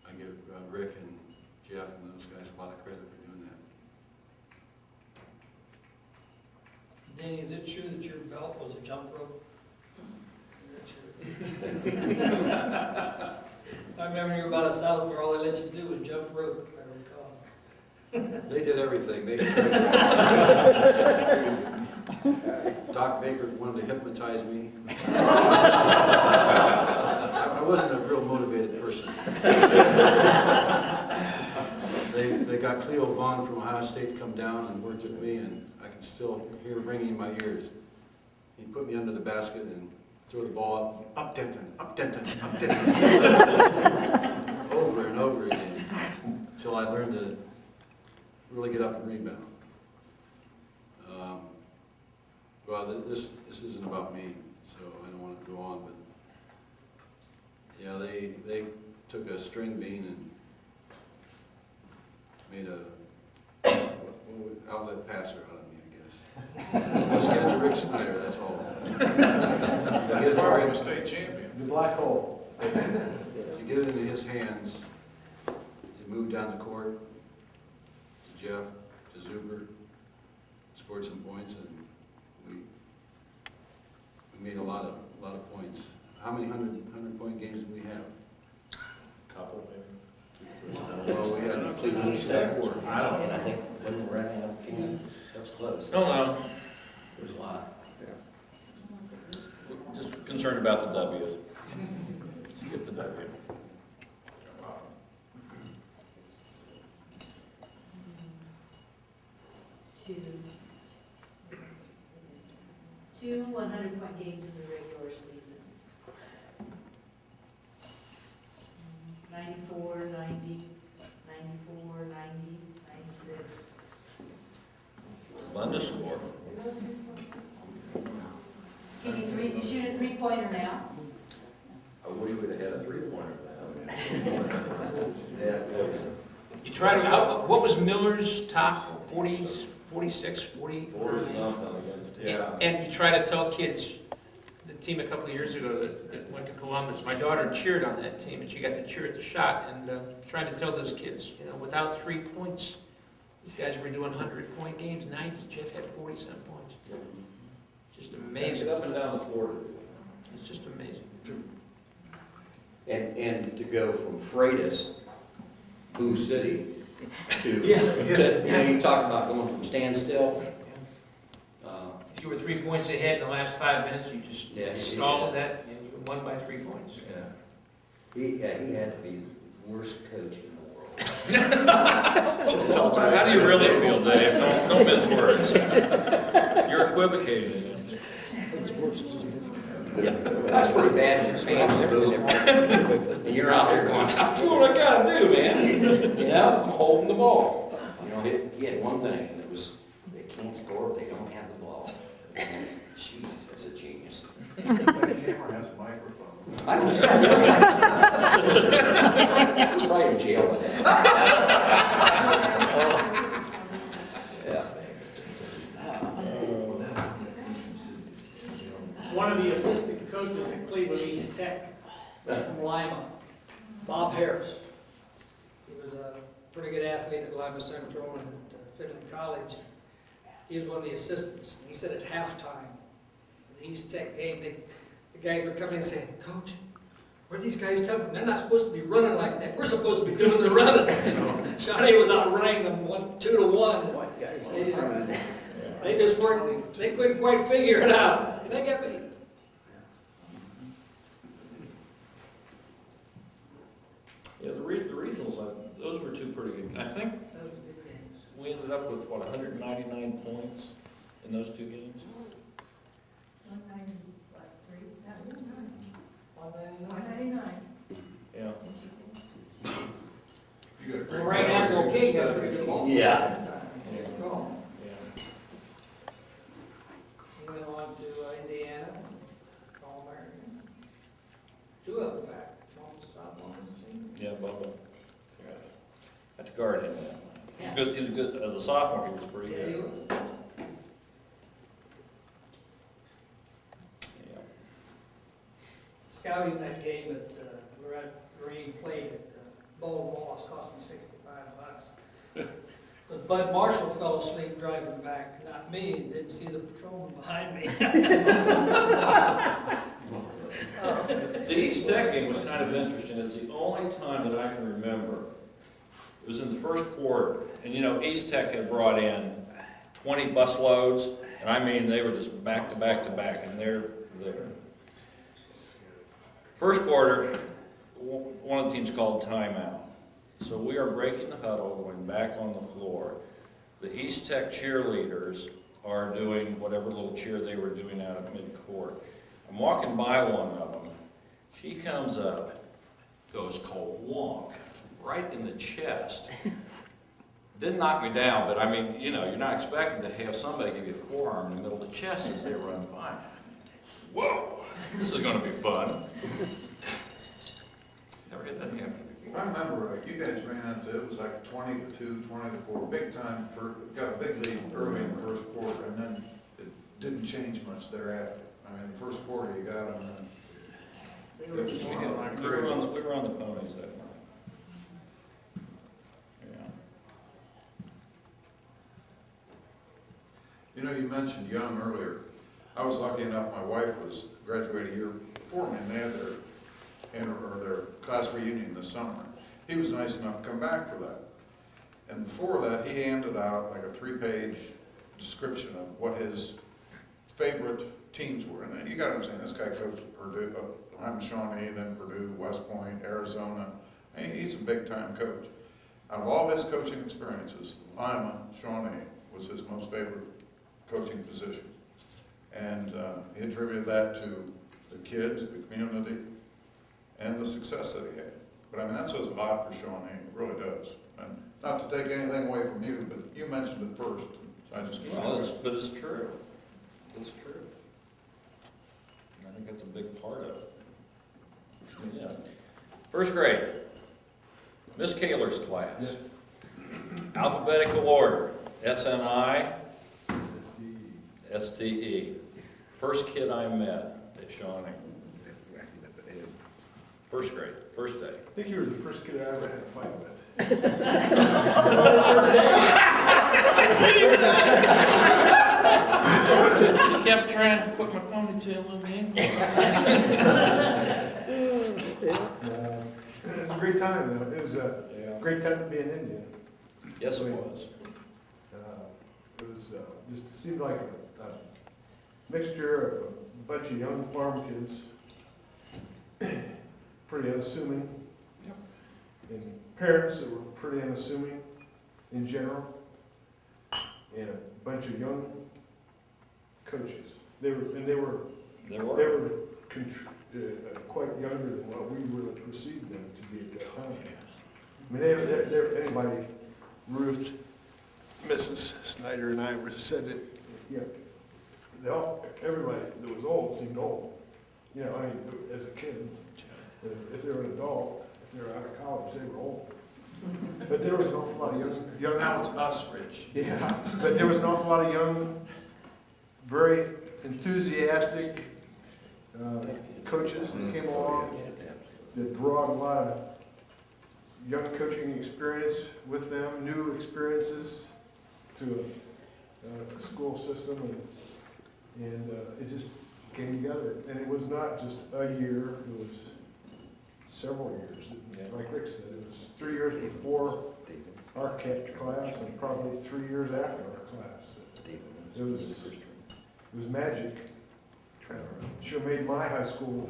I give Rick and Jeff and those guys a lot of credit for doing that. Danny, is it true that your belt was a jump rope? I remember you were about a South where all they let you do was jump rope, if I recall. They did everything. They Doc Baker wanted to hypnotize me. I wasn't a real motivated person. They got Cleo Vaughn from Ohio State to come down and work with me, and I can still hear ringing in my ears. He put me under the basket and throw the ball up Denton, up Denton, up Denton. Over and over again, until I learned to really get up and rebound. Well, this isn't about me, so I don't want to go on, but yeah, they took a string bean and made outlet passer out of me, I guess. Just get it to Rick Snider, that's all. Get it to Florida Rick. state champion. The black hole. You get it into his hands, you move down the court to Jeff, to Zuber, scored some points, and we made a lot of points. How many 100-point games did we have? Couple, maybe. Well, we had Cleveland was that four. I don't, and I think when we ran out, that was close. No, There was a lot. just concerned about the W's. Let's get the W. Two 100-point games in the regular season. 94, 90, 94, 90, 96. Fun to score. Can you shoot a three-pointer now? I wish we'd have had a three-pointer now. You try to, what was Miller's top 40s, 46, 40? 40 something, yeah. And you try to tell kids, the team a couple of years ago that went to Columbus, my daughter cheered on that team, and she got to cheer at the shot, and trying to tell those kids, without 3 points, these guys were doing 100-point games, 90s, Jeff had 40-some points. Just amazing. Up and down the floor. It's just amazing. And to go from Freitas, Boo City, to, you talk about going from standstill. If you were 3 points ahead in the last 5 minutes, you just stalled that, and you won by 3 points. Yeah. He had to be the worst coach in the world. Just tell me. How do you really feel, Dave? No mince words. You're equivocating. That's pretty bad when your fans lose everything. And you're out there going, that's what I gotta do, man. I'm holding the ball. He had one thing, and it was, they can't score if they don't have the ball. And, jeez, that's a genius. The camera has a microphone. I don't think he's probably in jail with that. Yeah. One of the assistant coaches at Cleveland East Tech, from Lima, Bob Harris. He was a pretty good athlete at Lima Central and at Finley College. He was one of the assistants. He said at halftime, in the East Tech game, the guys were coming and saying, "Coach, where these guys come from? They're not supposed to be running like that. We're supposed to be doing the running." Shawnee was outrunning them 2-1. They just weren't, they couldn't quite figure it out. And they got beat. Yeah, the regionals, those were two pretty good. I think That was good games. we ended up with, 199 points in those two games? 199. Yeah. You got a Well, great right now, balance. King got pretty good. Yeah. He went on to Indiana, All-American. Two of them back, one was a sophomore and a senior. Yeah, Bubba. Yeah. Had to guard him. Good, he was good, as a sophomore, he was pretty Yeah, he good. was. Yeah. Scouting that game that Marine played at Bowling Wallace cost me $65. But Bud Marshall fell asleep driving back, not me, and didn't see the patrolman behind me. The East Tech game was kind of interesting. It's the only time that I can remember. It was in the first quarter, and East Tech had brought in 20 bus loads, and I mean, they were just back to back to back, and they're there. First quarter, one of the teams called timeout. So we are breaking the huddle, going back on the floor. The East Tech cheerleaders are doing whatever little cheer they were doing out at mid-court. I'm walking by one of them. She comes up, goes wonk, right in the chest. Didn't knock me down, but I mean, you're not expecting to have somebody give you a forearm in the middle of the chest as they run by. Whoa, this is going to be fun. Never had that happen before. If I remember right, you guys ran into, it was like 20-2, 20-4, big time, got a big lead early in the first quarter, and then it didn't change much thereafter. I mean, the first quarter you got them, and it was feeling like We were crazy. on the ponies that night. Yeah. You know, you mentioned Young earlier. I was lucky enough, my wife was graduating a year before me, and they had their class reunion this summer. He was nice enough to come back for that. And before that, he handed out like a 3-page description of what his favorite teams were. And you gotta understand, this guy coached at Purdue, I'm Shawnee, then Purdue, West Point, Arizona. He's a big-time coach. Out of all his coaching experiences, Lima, Shawnee, was his most favorite coaching position. And he attributed that to the kids, the community, and the success that he had. But I mean, that says a lot for Shawnee, it really does. And not to take anything away from you, but you mentioned it first, so I just. Well, but it's true. It's true. I think that's a big part of it. Yeah. First grade, Miss Kaler's class. Yes. Alphabetical order, SNI, STE. First kid I met at Shawnee. First grade, first day. I think you were the first kid I ever had a fight with. He kept trying to put my ponytail on me. It was a great time, though. It was a great time to be an Indian. Yes, it was. It was just, it seemed like a mixture of a bunch of young farm kids, pretty unassuming, and parents that were pretty unassuming in general, and a bunch of young coaches. They were quite younger than what we would have perceived them to be at that time. I mean, anybody, Ruth, Mrs. Snider and I said that, everybody that was old seemed old. You know, I mean, as a kid, if they were an adult, if they were out of college, they were old. But there was an awful lot of young. Now it's us, Rich. Yeah, but there was an awful lot of young, very enthusiastic coaches that came along that brought a lot of young coaching experience with them, new experiences to a school system, and it just came together. And it was not just a year, it was several years. Like Rick said, it was 3 years before our class and probably 3 years after our class. It was magic. Sure made my high school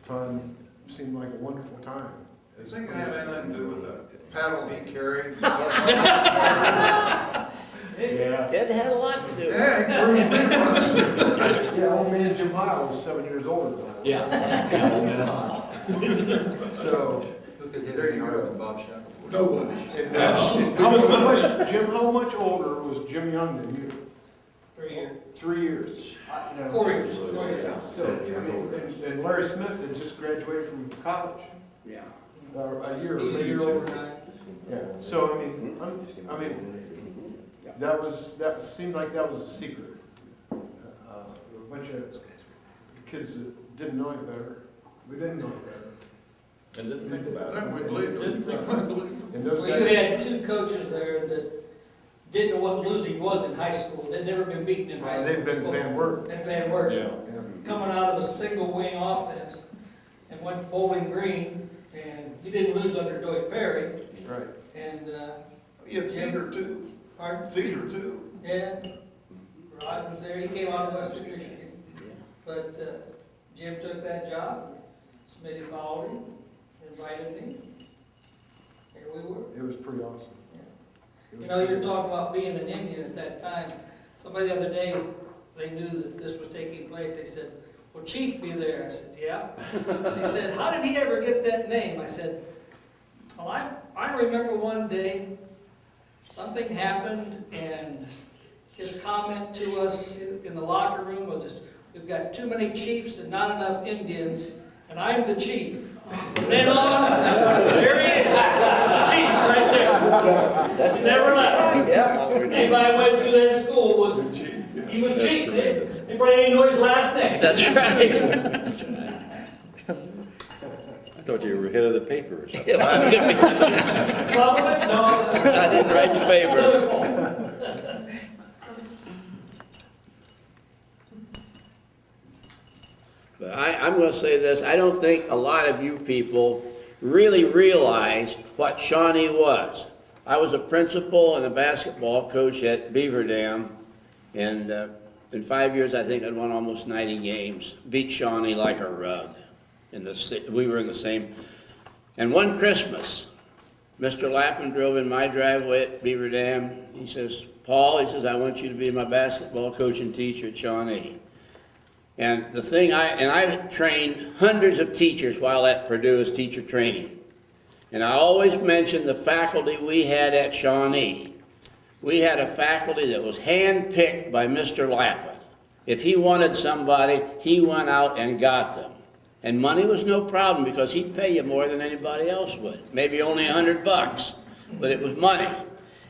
time seem like a wonderful time. You think it had anything to do with the paddle he carried? Yeah. It had a lot to do with it. Yeah, he grew big ones. Yeah, old man Jim Lyle was 7 years older than I was. Yeah. So, Who could hit there any you harder go. than Bob Shackleton? Nobody. And, how much older was Jim Young than you? 3 years. 3 years. 4 years. So, I mean, and Larry Smith had just graduated from college. Yeah. A year. He's a maybe year two. older than I am. Yeah, so that seemed like that was a secret. A bunch of kids that didn't know any better. We didn't know any better. And didn't think about it. Then we believed him. And those Well, you guys, had 2 coaches there that didn't know what losing was in high school. They'd never been beaten in high school. they've been Van Wert. And Van Wert, Yeah. coming out of a single wing offense and went Bowling Green, and you didn't lose under Doig Perry. Right. And, You had theater too. pardon? Theater too. Yeah, Rod was there, he came out of Western Michigan. But Jim took that job, Smitty followed him, invited me. Here we were. It was pretty awesome. You know, you're talking about being an Indian at that time. Somebody the other day, they knew that this was taking place, they said, "Will Chief be there?" I said, "Yeah." They said, "How did he ever get that name?" I said, "Well, I remember one day, something happened, and his comment to us in the locker room was, we've got too many chiefs and not enough Indians, and I'm the chief." From then on, there he is, the chief right there. He never left. Anybody went through that school was, he was chief. They probably didn't know his last name. That's right. I thought you were head of the paper or something. Probably, no. I didn't write the paper. But I'm going to say this, I don't think a lot of you people really realize what Shawnee was. I was a principal and a basketball coach at Beaver Dam, and in 5 years I think I'd won almost 90 games, beat Shawnee like a rug. We were in the same. And one Christmas, Mr. Lappin drove in my driveway at Beaver Dam. He says, Paul, he says, I want you to be my basketball coach and teacher at Shawnee. And the thing I trained hundreds of teachers while at Purdue as teacher training. And I always mention the faculty we had at Shawnee. We had a faculty that was handpicked by Mr. Lappin. If he wanted somebody, he went out and got them. And money was no problem because he'd pay you more than anybody else would. Maybe only $100, but it was money.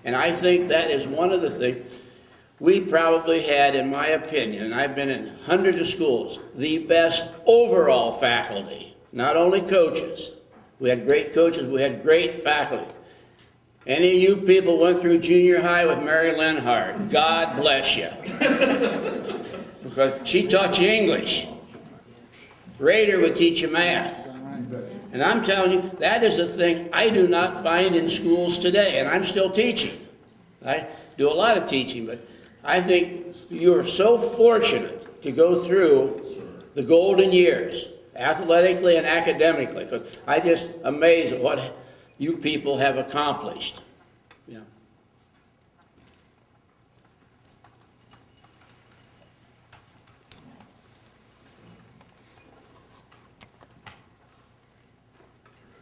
And I think that is one of the things we probably had, in my opinion, and I've been in hundreds of schools, the best overall faculty, not only coaches. We had great coaches, we had great faculty. Any of you people went through junior high with Mary Lenhart, God bless you. Because she taught you English. Rader would teach you math. And I'm telling you, that is a thing I do not find in schools today, and I'm still teaching. I do a lot of teaching, but I think you're so fortunate to go through the golden years, athletically and academically, because I just amazed at what you people have accomplished. Yeah.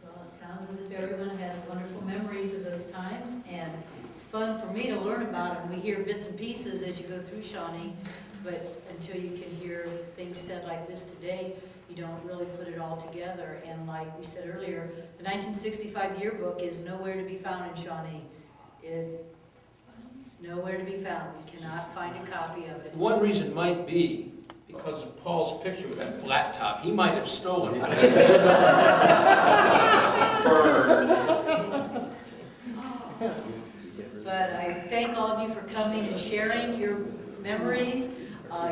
Well, it sounds as if everyone has wonderful memories of those times, and it's fun for me to learn about them. We hear bits and pieces as you go through Shawnee, but until you can hear things said like this today, you don't really put it all together. And like we said earlier, the 1965 yearbook is nowhere to be found in Shawnee. It's nowhere to be found. We cannot find a copy of it. One reason might be because of Paul's picture with that flat top. He might have stolen it. But I thank all of you for coming and sharing your memories.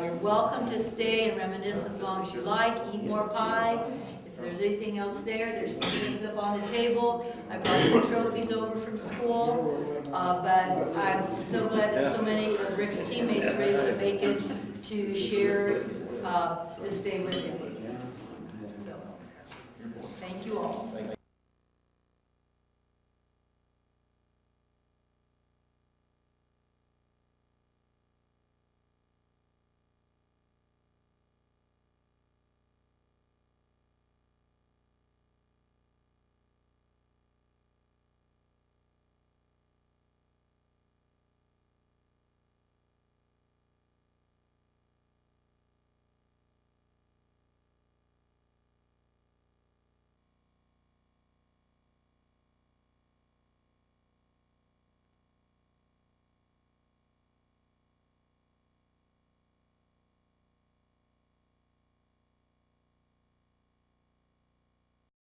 You're welcome to stay and reminisce as long as you like. Eat more pie. If there's anything else there's things up on the table. I brought some trophies over from school. But I'm so glad that so many of Rick's teammates were able to make it to share this day with him. So, thank you all.